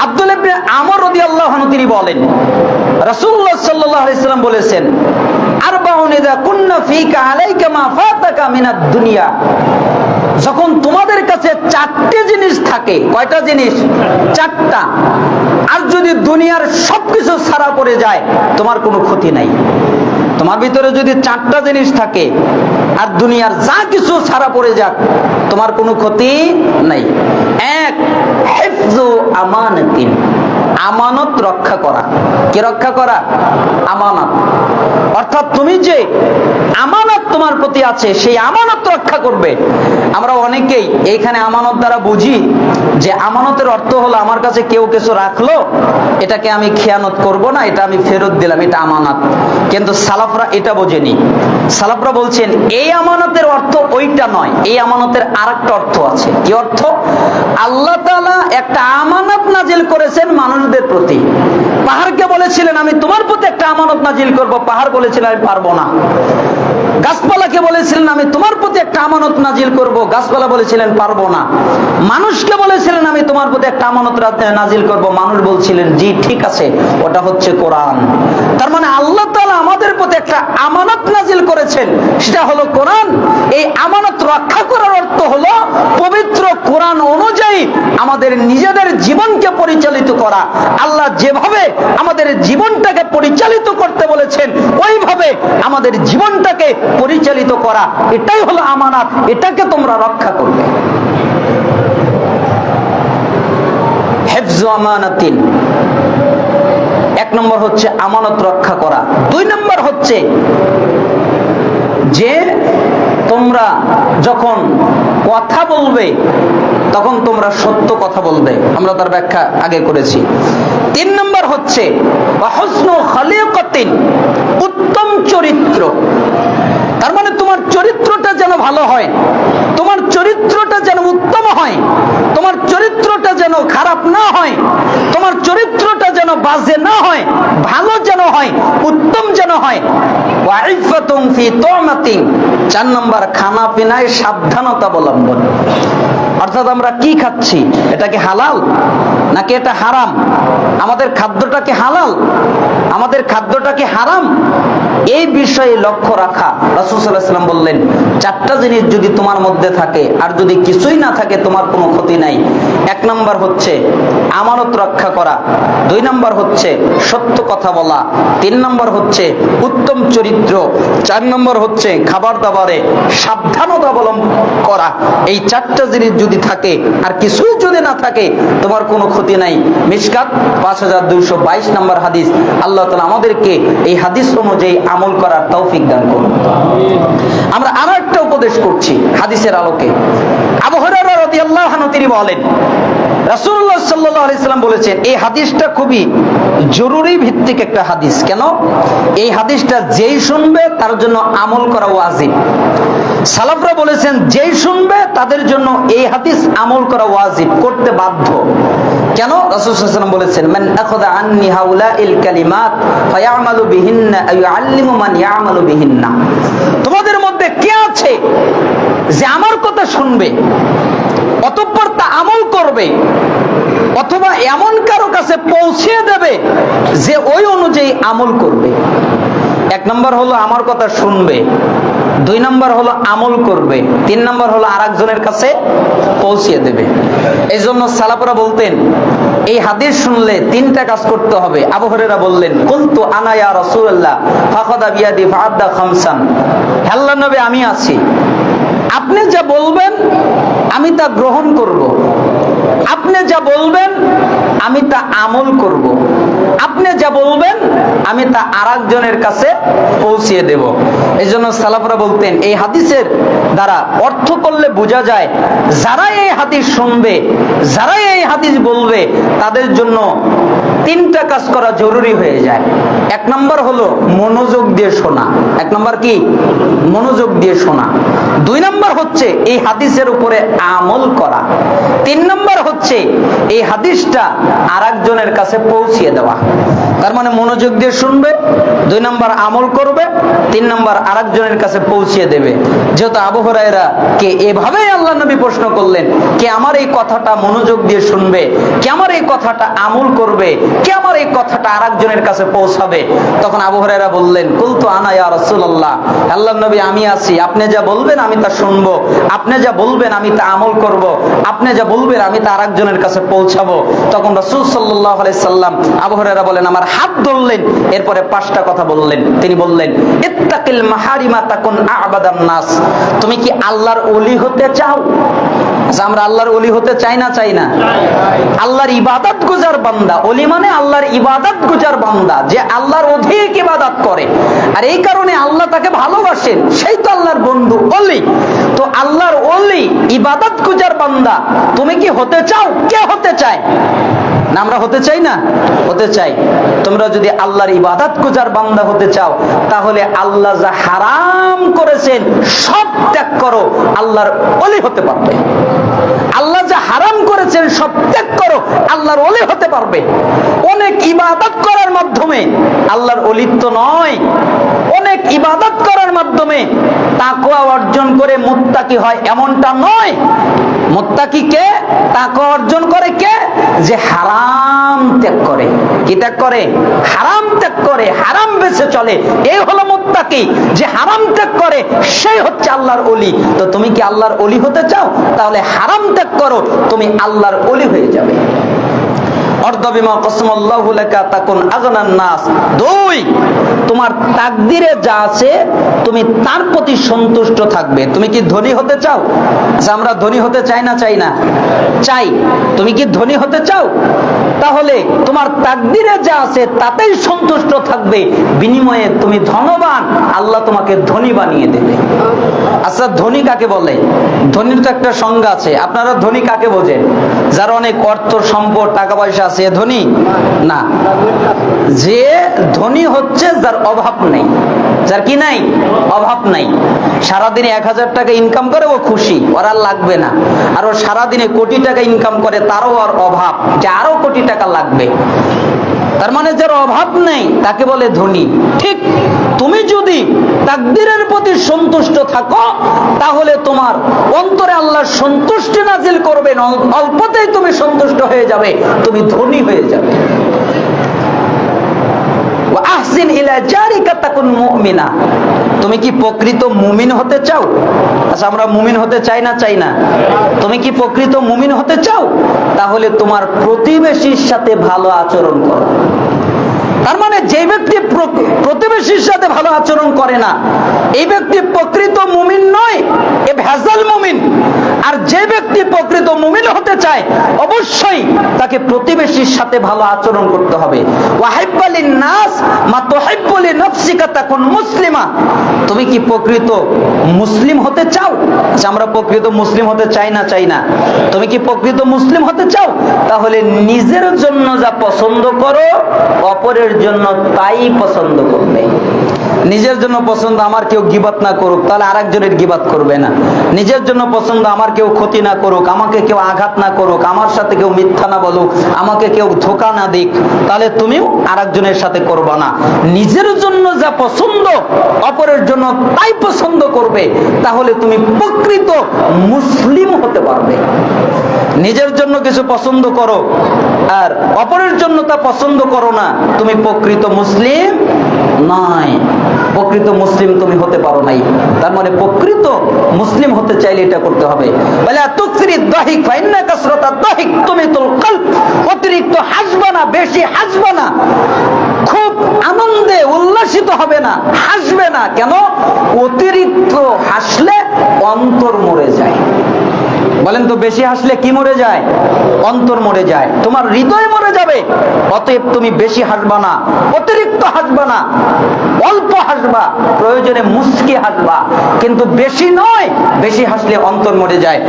আব্দুল্লাহ ইবনে আমর রাদিয়াল্লাহু আনহু তিনি বলেন, রাসূলুল্লাহ সাল্লাল্লাহু আলাইহি সাল্লাম বলেছেন, আরবাউন ইযা কুন্না ফীকা আলাইকা মা ফাতাকা মিনাদ দুনিয়া। যখন তোমাদের কাছে চারটি জিনিস থাকে, কয়টা জিনিস? চারটা। আর যদি দুনিয়ার সবকিছু ছাড়া পড়ে যায় তোমার কোনো ক্ষতি নাই। তোমার ভিতরে যদি চারটা জিনিস থাকে আর দুনিয়ার যা কিছু ছাড়া পড়ে যাক তোমার কোনো ক্ষতি নাই। এক, হিফজু আমানাতিন, আমানত রক্ষা করা। কি রক্ষা করা? আমানত। অর্থাৎ তুমি যে আমানত তোমার প্রতি আছে সেই আমানত রক্ষা করবে। আমরা অনেকেই এইখানে আমানত দ্বারা বুঝি যে আমানতের অর্থ হলো আমার কাছে কেউ কিছু রাখলো, এটাকে আমি খেয়ানত করব না, এটা আমি ফেরত দিলাম, এটা আমানত। কিন্তু সালাফরা এটা বোঝেনি। সালাফরা বলছেন এই আমানতের অর্থ ওইটা নয়, এই আমানতের আরেকটা অর্থ আছে। কি অর্থ? আল্লাহ তাআলা একটা আমানত নাজিল করেছেন মানুষদের প্রতি। পাহাড়কে বলেছিলেন আমি তোমার প্রতি একটা আমানত নাজিল করব, পাহাড় বলেছিল আমি পারবো না। গাছপালাকে বলেছিলেন আমি তোমার প্রতি একটা আমানত নাজিল করব, গাছপালা বলেছিলেন পারবো না। মানুষকে বলেছিলেন আমি তোমার প্রতি একটা আমানত নাজিল করব, মানুষ বলছিলেন জি ঠিক আছে, ওটা হচ্ছে কোরআন। তার মানে আল্লাহ তাআলা আমাদের প্রতি একটা আমানত নাজিল করেছেন, সেটা হলো কোরআন। এই আমানত রক্ষা করার অর্থ হলো পবিত্র কোরআন অনুযায়ী আমাদের নিজেদের জীবনকে পরিচালিত করা। আল্লাহ যেভাবে আমাদের জীবনটাকে পরিচালিত করতে বলেছেন ওইভাবে আমাদের জীবনটাকে পরিচালিত করা, এটাই হলো আমানত। এটাকে তোমরা রক্ষা করবে। হিফজু আমানাতিন, এক নম্বর হচ্ছে আমানত রক্ষা করা। দুই নম্বর হচ্ছে যে তোমরা যখন কথা বলবে তখন তোমরা সত্য কথা বলবে। আমরা তার ব্যাখ্যা আগে করেছি। তিন নম্বর হচ্ছে হুসনু খালিকাতিন, উত্তম চরিত্র। তার মানে তোমার চরিত্রটা যেন ভালো হয়, তোমার চরিত্রটা যেন উত্তম হয়, তোমার চরিত্রটা যেন খারাপ না হয়, তোমার চরিত্রটা যেন বাজে না হয়, ভালো যেন হয়, উত্তম যেন হয়। ওয়াইফাতুন ফি তুমাতিন, চার নম্বর খানা পিনায় সাবধানতা অবলম্বন। অর্থাৎ আমরা কি খাচ্ছি, এটা কি হালাল নাকি এটা হারাম? আমাদের খাদ্যটা কি হালাল, আমাদের খাদ্যটা কি হারাম? এই বিষয়ে লক্ষ্য রাখা। রাসূল সাল্লাল্লাহু আলাইহি ওয়াসাল্লাম বললেন চারটা জিনিস যদি তোমার মধ্যে থাকে আর যদি কিছুই না থাকে তোমার কোনো ক্ষতি নাই। এক নম্বর হচ্ছে আমানত রক্ষা করা, দুই নম্বর হচ্ছে সত্য কথা বলা, তিন নম্বর হচ্ছে উত্তম চরিত্র, চার নম্বর হচ্ছে খাবার দাবারে সাবধানতা অবলম্বন করা। এই চারটা জিনিস যদি থাকে আর কিছুই যদি না থাকে তোমার কোনো ক্ষতি নাই। মিশকাত 5222 নম্বর হাদিস। আল্লাহ তাআলা আমাদেরকে এই হাদিস অনুযায়ী আমল করার তৌফিক দান করুন। আমরা আরো একটা উপদেশ করছি হাদিসের আলোকে। আবু হুরায়রা রাদিয়াল্লাহু আনহু তিনি বলেন, রাসূলুল্লাহ সাল্লাল্লাহু আলাইহি সাল্লাম বলেছেন, এই হাদিসটা খুবই জরুরি ভিত্তিক একটা হাদিস। কেন? এই হাদিসটা যেই শুনবে তার জন্য আমল করা ওয়াজিব। সালাফরা বলেছেন যেই শুনবে তাদের জন্য এই হাদিস আমল করা ওয়াজিব, করতে বাধ্য। কেন? রাসূল সাল্লাল্লাহু আলাইহি ওয়াসাল্লাম বলেছেন, মান আখাযা আন্নি হাউলাইল কালিমাত ফায়ামালু বিহিন্না আও ইউআল্লিমু মান ইয়ামালু বিহিন্না। তোমাদের মধ্যে কে আছে যে আমার কথা শুনবে অতঃপর তা আমল করবে, অথবা এমন কারো কাছে পৌঁছে দেবে যে ওই অনুযায়ী আমল করবে? এক নম্বর হলো আমার কথা শুনবে, দুই নম্বর হলো আমল করবে, তিন নম্বর হলো আরেকজনের কাছে পৌঁছিয়ে দেবে। এই জন্য সালাফরা বলতেন এই হাদিস শুনলে তিনটা কাজ করতে হবে। আবু হুরায়রা বললেন, কুনতু আনা ইয়া রাসূলুল্লাহ ফাখাদা বিয়াদি ফাআদ্দা খামসান। হে আল্লাহর নবী আমি আছি, আপনি যা বলবেন আমি তা গ্রহণ করব, আপনি যা বলবেন আমি তা আমল করব, আপনি যা বলবেন আমি তা আরেকজনের কাছে পৌঁছিয়ে দেব। এই জন্য সালাফরা বলতেন এই হাদিসের দ্বারা অর্থ করলে বোঝা যায় যারা এই হাদিস শুনবে, যারা এই হাদিস বলবে তাদের জন্য তিনটা কাজ করা জরুরি হয়ে যায়। এক নম্বর হলো মনোযোগ দিয়ে শোনা। এক নম্বর কি? মনোযোগ দিয়ে শোনা। 2 নম্বর হচ্ছে এই হাদিসের উপরে আমল করা। 3 নম্বর হচ্ছে এই হাদিসটা আরেকজনের কাছে পৌঁছিয়ে দেওয়া। তার মানে মনোযোগ দিয়ে শুনবে, 2 নম্বর আমল করবে, 3 নম্বর আরেকজনের কাছে পৌঁছিয়ে দেবে। যেহেতু আবু হুরায়রা কে এভাবেই আল্লাহ নবী প্রশ্ন করলেন, কে আমার এই কথাটা মনোযোগ দিয়ে শুনবে, কে আমার এই কথাটা আমল করবে, কে আমার এই কথাটা আরেকজনের কাছে পৌঁছাবে, তখন আবু হুরায়রা বললেন, কুলতু আনা ইয়া রাসূলুল্লাহ, আল্লাহর নবী আমি আছি, আপনি যা বলবেন আমি তা শুনবো, আপনি যা বলবেন আমি তা আমল করব, আপনি যা বলবেন আমি তা আরেকজনের কাছে পৌঁছাবো। তখন রাসূল সাল্লাল্লাহু আলাইহি সাল্লাম আবু হুরায়রা বলেন, আমার হাত ধরলেন, এরপরে 5টা কথা বললেন। তিনি বললেন, ইত্তাকিল মাহারিমা তাকুন আ'বাদান নাস। তুমি কি আল্লাহর ওলি হতে চাও? আচ্ছা, আমরা আল্লাহর ওলি হতে চাই না? চাই না? আল্লাহর ইবাদত গুজার বান্দা। ওলি মানে আল্লাহর ইবাদত গুজার বান্দা, যে আল্লাহর অধিক ইবাদত করে, আর এই কারণে আল্লাহ তাকে ভালোবাসেন, সেই তো আল্লাহর বন্ধু ওলি। তো আল্লাহর ওলি ইবাদত গুজার বান্দা তুমি কি হতে চাও? কে হতে চায় না? আমরা হতে চাই না? হতে চাই। তোমরা যদি আল্লাহর ইবাদত গুজার বান্দা হতে চাও, তাহলে আল্লাহ যা হারাম করেছেন সব ত্যাগ করো, আল্লাহর ওলি হতে পারবে। আল্লাহ যা হারাম করেছেন সব ত্যাগ করো, আল্লাহর ওলি হতে পারবে। অনেক ইবাদত করার মাধ্যমে আল্লাহর ওলিত্ব নয়, অনেক ইবাদত করার মাধ্যমে তাকওয়া অর্জন করে মুত্তাকি হয় এমনটা নয়। মুত্তাকি কে? তাকওয়া অর্জন করে কে? যে হারাম ত্যাগ করে। কি ত্যাগ করে? হারাম ত্যাগ করে, হারাম বেঁচে চলে, এই হলো মুত্তাকি। যে হারাম ত্যাগ করে সেই হচ্ছে আল্লাহর ওলি। তো তুমি কি আল্লাহর ওলি হতে চাও? তাহলে হারাম ত্যাগ করো, তুমি আল্লাহর ওলি হয়ে যাবে। তোমার তাকদিরে যা আছে তুমি তার প্রতি সন্তুষ্ট থাকবে। তুমি কি ধনী হতে চাও? আমরা ধনী হতে চাই না? চাই না? চাই। তুমি কি ধনী হতে চাও? তাহলে তোমার তাকদিরে যা আছে তাতেই সন্তুষ্ট থাকবে, বিনিময়ে তুমি ধনবান, আল্লাহ তোমাকে ধনী বানিয়ে দেবে। আচ্ছা, ধনী কাকে বলে? ধনীর তো একটা সংজ্ঞা আছে। আপনারা ধনী কাকে বোঝেন? যার অনেক অর্থ সম্পদ টাকা পয়সা আছে ধনী না। যে ধনী হচ্ছে যার অভাব নেই, যার কি নাই? অভাব নাই। সারাদিনে 1000 টাকা ইনকাম করে ও খুশি, ওর আর লাগবে না। আর ও সারাদিনে কোটি টাকা ইনকাম করে, তারও আর অভাব, যে আরো কোটি টাকা লাগবে। তার মানে যার অভাব নেই তাকে বলে ধনী। ঠিক তুমি যদি তাকদীরের প্রতি সন্তুষ্ট থাকো, তাহলে তোমার অন্তরে আল্লাহ সন্তুষ্টি নাজিল করবেন, অল্পতেই তুমি সন্তুষ্ট হয়ে যাবে, তুমি ধনী হয়ে যাবে। আহসিন ইলা জারিকা তাকুন মুমিনা। তুমি কি প্রকৃত মুমিন হতে চাও? আচ্ছা, আমরা মুমিন হতে চাই না? চাই না? তুমি কি প্রকৃত মুমিন হতে চাও? তাহলে তোমার প্রতিবেশীর সাথে ভালো আচরণ করো। তার মানে যে ব্যক্তি প্রতিবেশীর সাথে ভালো আচরণ করে না, এই ব্যক্তি প্রকৃত মুমিন নয়, এ ভেজাল মুমিন। আর যে ব্যক্তি প্রকৃত মুমিন হতে চায়, অবশ্যই তাকে প্রতিবেশীর সাথে ভালো আচরণ করতে হবে। ওয়াহিব্বালিন নাস মা তুহিব্বু লিনাফসিকা তাকুন মুসলিমা। তুমি কি প্রকৃত মুসলিম হতে চাও? আচ্ছা, আমরা প্রকৃত মুসলিম হতে চাই না? চাই না? তুমি কি প্রকৃত মুসলিম হতে চাও? তাহলে নিজের জন্য যা পছন্দ করো, অপরের জন্য তাই পছন্দ করবে। নিজের জন্য পছন্দ আমার কেউ গীবত না করুক, তাহলে আরেকজনের গীবত করবে না। নিজের জন্য পছন্দ আমার কেউ ক্ষতি না করুক, আমাকে কেউ আঘাত না করুক, আমার সাথে কেউ মিথ্যা না বলুক, আমাকে কেউ ধোঁকা না দিক, তাহলে তুমিও আরেকজনের সাথে করবে না। নিজের জন্য যা পছন্দ অপরের জন্য তাই পছন্দ করবে, তাহলে তুমি প্রকৃত মুসলিম হতে পারবে। নিজের জন্য কিছু পছন্দ করো আর অপরের জন্য তা পছন্দ করো না, তুমি প্রকৃত মুসলিম নয়। প্রকৃত মুসলিম তুমি হতে পারো নাই। তার মানে প্রকৃত মুসলিম হতে চাইলে এটা করতে হবে। বলে তুকসিরিদ দাহিক ফাইন্না কাসরাতাদ দাহিক তুমিতুল কলব। অতিরিক্ত হাসবা না, বেশি হাসবা না, খুব আনন্দে উল্লাসিত হবে না, হাসবে না। কেন? অতিরিক্ত হাসলে অন্তর মরে যায়। বলেন তো, বেশি হাসলে কি মরে যায়? অন্তর মরে যায়, তোমার হৃদয় মরে যাবে। অতএব তুমি বেশি হাসবা না, অতিরিক্ত হাসবা না, অল্প হাসবা, প্রয়োজনে মুচকি হাসবা, কিন্তু বেশি নয়। বেশি হাসলে অন্তর মরে যায়।